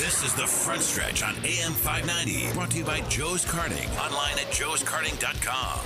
This is the Front Stretch on AM 590, brought to you by Joe's Karting, online at joeskarting.com.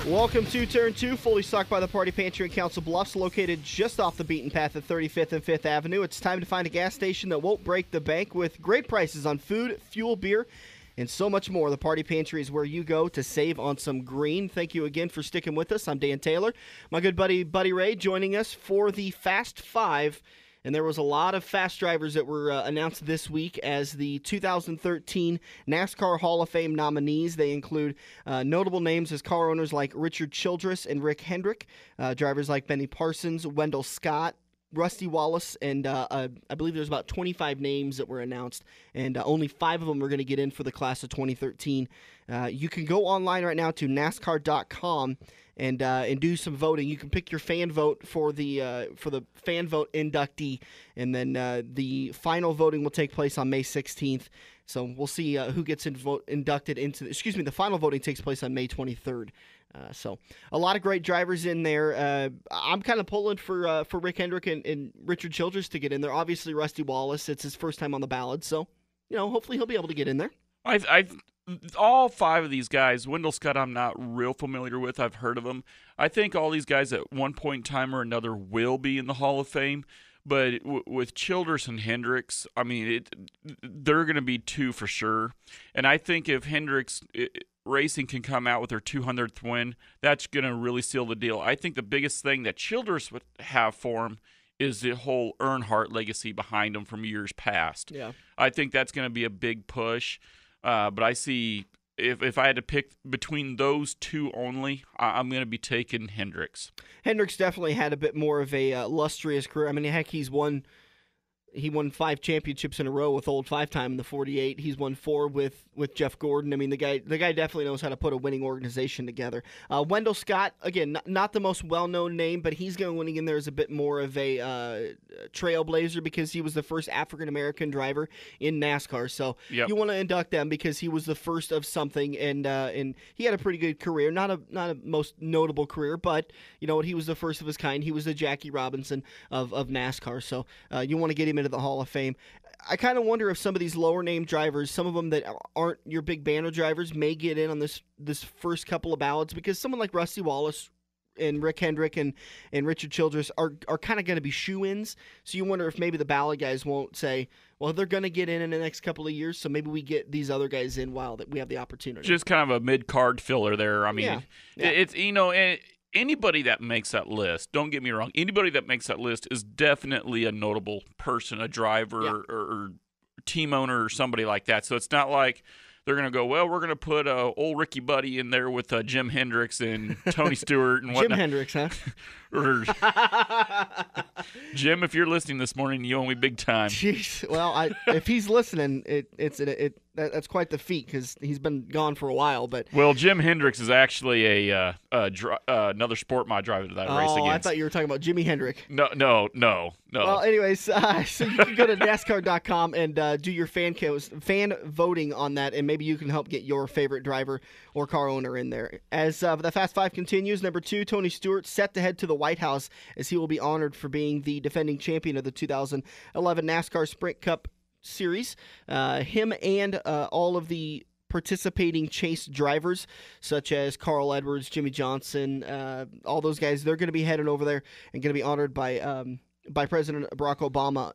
Welcome to Turn 2, fully stocked by the Party Pantry in Council Bluffs, located just off the beaten path at 35th and 5th Avenue. It's time to find a gas station that won't break the bank with great prices on food, fuel, beer, and so much more. The Party Pantry is where you go to save on some green. Thank you again for sticking with us. I'm Dan Taylor. My good buddy, Buddy Ray, joining us for the Fast Five. And there was a lot of fast drivers that were announced this week as the 2013 NASCAR Hall of Fame nominees. They include notable names as car owners like Richard Childress and Rick Hendrick, drivers like Benny Parsons, Wendell Scott, Rusty Wallace, and I believe there's about 25 names that were announced, and only 5 of them are going to get in for the class of 2013. You can go online right now to NASCAR.com and do some voting. You can pick your fan vote for the fan vote inductee, and then the final voting will take place on May 16th. So we'll see who gets inducted into. The final voting takes place on May 23rd. So a lot of great drivers in there. I'm kind of pulling for Rick Hendrick and Richard Childress to get in there. Obviously, Rusty Wallace, it's his first time on the ballot, so hopefully he'll be able to get in there. All 5 of these guys, Wendell Scott I'm not real familiar with. I've heard of him. I think all these guys at one point in time or another will be in the Hall of Fame. But with Childress and Hendricks, I mean, they're going to be 2 for sure. And I think if Hendricks Racing can come out with their 200th win, that's going to really seal the deal. I think the biggest thing that Childress would have for him is the whole Earnhardt legacy behind him from years past. Yeah, I think that's going to be a big push. But I see if I had to pick between those 2 only, I'm going to be taking Hendricks. Hendricks definitely had a bit more of a illustrious career. I mean, heck, he won 5 championships in a row with old 5-time in the 48. He's won 4 with Jeff Gordon. I mean, the guy definitely knows how to put a winning organization together. Wendell Scott, again, not the most well-known name, but he's going in there as a bit more of a trailblazer because he was the first African-American driver in NASCAR. So You want to induct them because he was the first of something, and he had a pretty good career. Not a most notable career, but you know what? He was the first of his kind. He was the Jackie Robinson of NASCAR. So you want to get him into the Hall of Fame. I kind of wonder if some of these lower name drivers, some of them that aren't your big banner drivers, may get in on this first couple of ballots because someone like Rusty Wallace and Rick Hendrick and Richard Childress are kind of going to be shoe-ins. So you wonder if maybe the ballot guys won't say, well, they're going to get in the next couple of years, so maybe we get these other guys in while that we have the opportunity. Just kind of a mid-card filler there. I mean, it's anybody that makes that list, don't get me wrong, anybody that makes that list is definitely a notable person, a driver or team owner or somebody like that. So it's not like they're going to go, well, we're going to put old Ricky Buddy in there with Jim Hendricks and Tony Stewart and whatnot. Jim Hendricks, huh? Jim, if you're listening this morning, you owe me big time. Jeez. Well, if he's listening, that's quite the feat because he's been gone for a while. But Jim Hendricks is actually another sport mod driver that I race against. Oh, I thought you were talking about Jimi Hendrix. No. Well, anyways, so you can go to NASCAR.com and do your fan voting on that, and maybe you can help get your favorite driver or car owner in there. As the Fast Five continues, number 2, Tony Stewart, set to head to the White House as he will be honored for being the defending champion of the 2011 NASCAR Sprint Cup Series. Him and all of the participating chase drivers, such as Carl Edwards, Jimmy Johnson, all those guys, they're going to be heading over there and going to be honored by President Barack Obama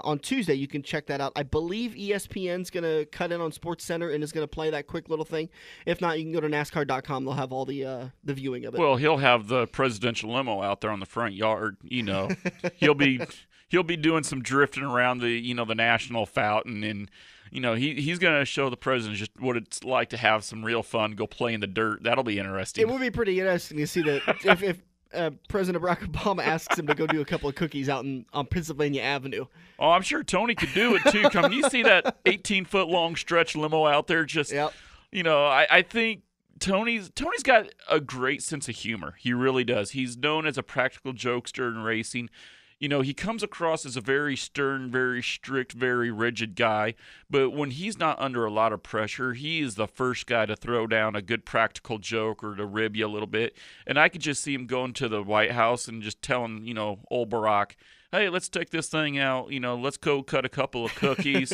on Tuesday. You can check that out. I believe ESPN's going to cut in on SportsCenter and is going to play that quick little thing. If not, you can go to NASCAR.com. They'll have all the viewing of it. Well, he'll have the presidential limo out there on the front yard. He'll be doing some drifting around the national fountain, and he's going to show the president just what it's like to have some real fun, go play in the dirt. That'll be interesting. It would be pretty interesting to see that if President Barack Obama asks him to go do a couple of cookies out on Pennsylvania Avenue. Oh, I'm sure Tony could do it too. You see that 18-foot long stretch limo out there? I think Tony's got a great sense of humor. He really does. He's known as a practical jokester in racing. He comes across as a very stern, very strict, very rigid guy. But when he's not under a lot of pressure, he is the first guy to throw down a good practical joke or to rib you a little bit. And I could just see him going to the White House and just telling, old Barack, hey, let's take this thing out. Let's go cut a couple of cookies.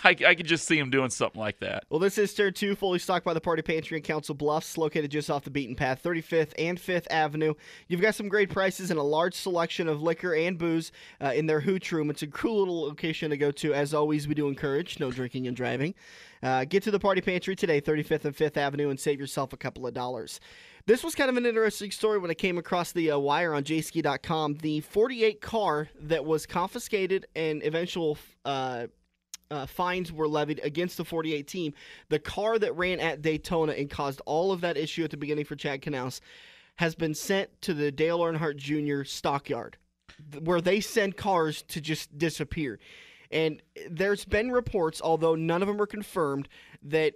I could just see him doing something like that. Well, this is Turn 2, fully stocked by the Party Pantry in Council Bluffs, located just off the beaten path, 35th and 5th Avenue. You've got some great prices and a large selection of liquor and booze in their hooch room. It's a cool little location to go to. As always, we do encourage no drinking and driving. Get to the Party Pantry today, 35th and 5th Avenue, and save yourself a couple of dollars. This was kind of an interesting story when I came across the wire on jski.com. The 48 car that was confiscated and eventual fines were levied against the 48 team. The car that ran at Daytona and caused all of that issue at the beginning for Chad Knaus has been sent to the Dale Earnhardt Jr. stockyard, where they send cars to just disappear. And there's been reports, although none of them are confirmed, that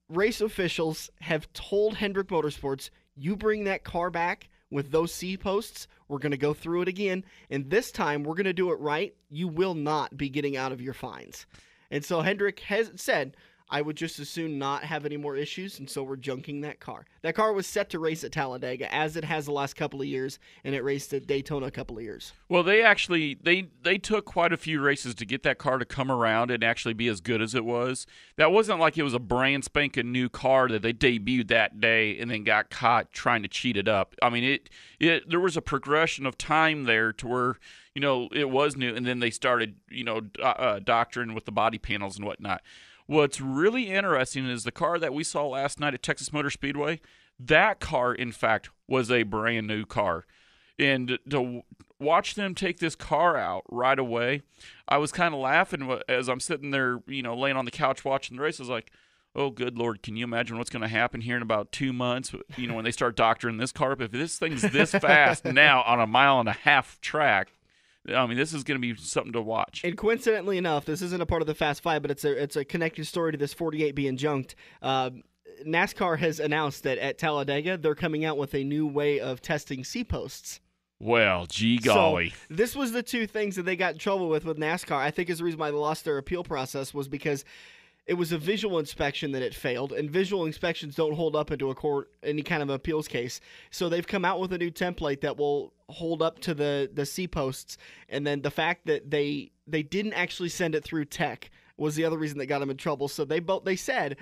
race officials have told Hendrick Motorsports, you bring that car back with those C-posts, we're going to go through it again, and this time we're going to do it right. You will not be getting out of your fines. And so Hendrick has said, I would just as soon not have any more issues, and so we're junking that car. That car was set to race at Talladega, as it has the last couple of years, and it raced at Daytona a couple of years. Well, they actually they took quite a few races to get that car to come around and actually be as good as it was. That wasn't like it was a brand spanking new car that they debuted that day and then got caught trying to cheat it up. I mean, there was a progression of time there to where it was new, and then they started doctoring with the body panels and whatnot. What's really interesting is the car that we saw last night at Texas Motor Speedway, that car, in fact, was a brand new car. And to watch them take this car out right away, I was kind of laughing as I'm sitting there, laying on the couch watching the race. I was like, oh, good Lord, can you imagine what's going to happen here in about 2 months, when they start doctoring this car up? If this thing's this fast now on a 1.5 mile track, I mean, this is going to be something to watch. And coincidentally enough, this isn't a part of the Fast Five, but it's a connected story to this 48 being junked. NASCAR has announced that at Talladega, they're coming out with a new way of testing C-posts. Well, gee golly. So this was the two things that they got in trouble with NASCAR. I think is the reason why they lost their appeal process was because it was a visual inspection that it failed, and visual inspections don't hold up into a court, any kind of appeals case. So they've come out with a new template that will hold up to the C-posts, and then the fact that they didn't actually send it through tech was the other reason that got them in trouble. So they said,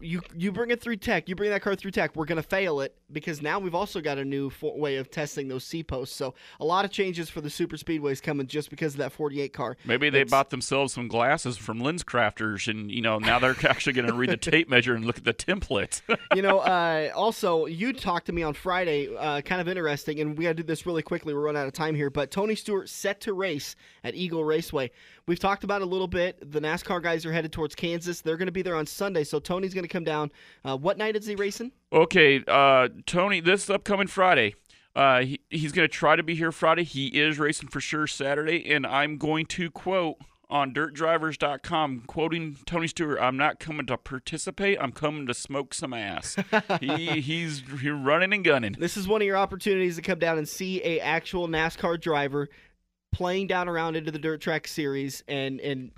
you bring it through tech, you bring that car through tech, we're going to fail it, because now we've also got a new way of testing those C-posts. So a lot of changes for the super speedways coming just because of that 48 car. Maybe they bought themselves some glasses from lens crafters, and now they're actually going to read the tape measure and look at the templates. Also, you talked to me on Friday, kind of interesting, and we got to do this really quickly. We're running out of time here, but Tony Stewart set to race at Eagle Raceway. We've talked about it a little bit. The NASCAR guys are headed towards Kansas. They're going to be there on Sunday, so Tony's going to come down. What night is he racing? Okay, Tony, this upcoming Friday. He's going to try to be here Friday. He is racing for sure Saturday, and I'm going to quote on dirtdrivers.com, quoting Tony Stewart, I'm not coming to participate, I'm coming to smoke some ass. He's running and gunning. This is one of your opportunities to come down and see a actual NASCAR driver playing down around into the dirt track series, and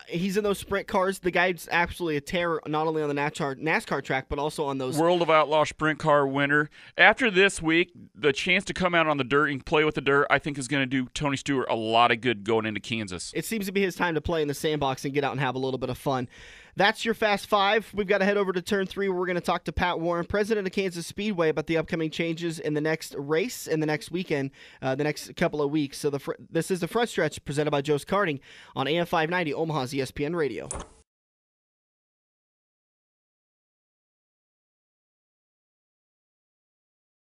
he's in those sprint cars. The guy's absolutely a terror, not only on the NASCAR track, but also on those World of Outlaw sprint car winner. After this week, the chance to come out on the dirt and play with the dirt, I think is going to do Tony Stewart a lot of good going into Kansas. It seems to be his time to play in the sandbox and get out and have a little bit of fun. That's your Fast Five. We've got to head over to Turn 3 where we're going to talk to Pat Warren, president of Kansas Speedway, about the upcoming changes in the next race and the next weekend, the next couple of weeks. So this is the Front Stretch presented by Joe's Karting on AM 590, Omaha's ESPN Radio.